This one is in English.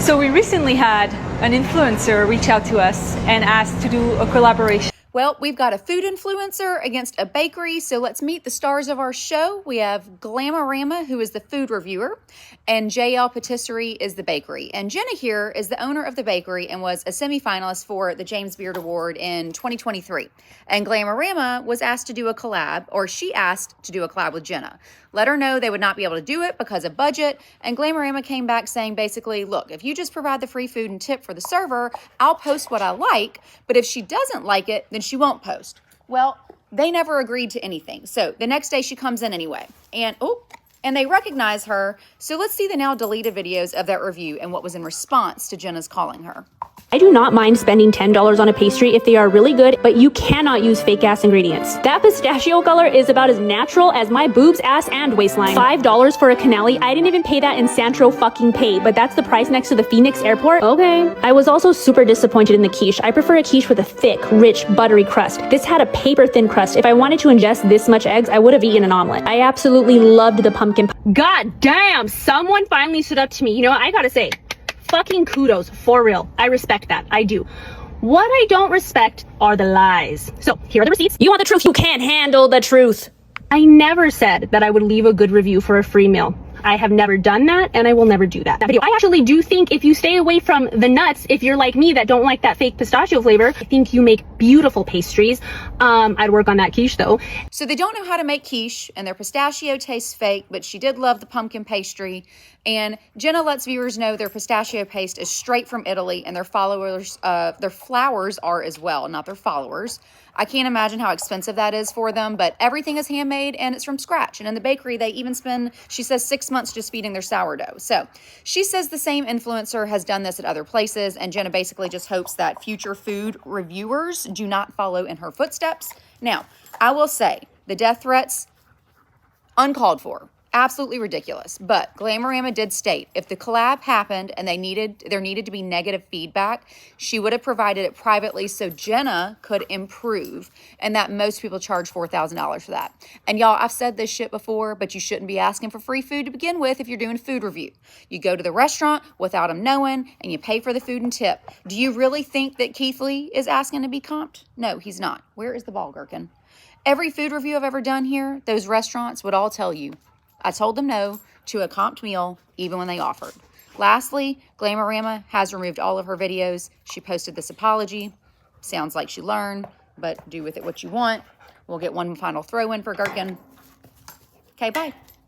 So we recently had an influencer reach out to us and ask to do a collaboration. Well, we've got a food influencer against a bakery, so let's meet the stars of our show. We have Glamorama, who is the food reviewer, and JL Patisserie is the bakery. And Jenna here is the owner of the bakery and was a semifinalist for the James Beard Award in 2023. And Glamorama was asked to do a collab, or she asked to do a collab with Jenna. Let her know they would not be able to do it because of budget. And Glamorama came back saying basically, look, if you just provide the free food and tip for the server, I'll post what I like. But if she doesn't like it, then she won't post. Well, they never agreed to anything. So the next day she comes in anyway. And they recognize her. So let's see the now deleted videos of that review and what was in response to Jenna's calling her. I do not mind spending $10 on a pastry if they are really good, but you cannot use fake ass ingredients. That pistachio color is about as natural as my boobs, ass, and waistline. $5 for a canali. I didn't even pay that in Santro fucking pay, but that's the price next to the Phoenix airport. Okay. I was also super disappointed in the quiche. I prefer a quiche with a thick, rich, buttery crust. This had a paper thin crust. If I wanted to ingest this much eggs, I would have eaten an omelet. I absolutely loved the pumpkin. God damn, someone finally stood up to me. You know what, I gotta say, fucking kudos, for real. I respect that, I do. What I don't respect are the lies. So here are the receipts. You want the truth? You can't handle the truth. I never said that I would leave a good review for a free meal. I have never done that, and I will never do that. I actually do think if you stay away from the nuts, if you're like me that don't like that fake pistachio flavor, I think you make beautiful pastries. I'd work on that quiche though. So they don't know how to make quiche, and their pistachio tastes fake, but she did love the pumpkin pastry. And Jenna lets viewers know their pistachio paste is straight from Italy, and their flowers are as well, not their followers. I can't imagine how expensive that is for them, but everything is handmade and it's from scratch. And in the bakery, they even spend, she says, 6 months just feeding their sourdough. So she says the same influencer has done this at other places, and Jenna basically just hopes that future food reviewers do not follow in her footsteps. Now, I will say the death threats, uncalled for. Absolutely ridiculous. But Glamorama did state if the collab happened and there needed to be negative feedback, she would have provided it privately so Jenna could improve, and that most people charge $4,000 for that. And y'all, I've said this shit before, but you shouldn't be asking for free food to begin with if you're doing a food review. You go to the restaurant without them knowing and you pay for the food and tip. Do you really think that Keith Lee is asking to be comped? No, he's not. Where is the ball gherkin? Every food review I've ever done here, those restaurants would all tell you, I told them no to a comped meal, even when they offered. Lastly, Glamorama has removed all of her videos. She posted this apology. Sounds like she learned, but do with it what you want. We'll get one final throw in for Gherkin. Okay, bye.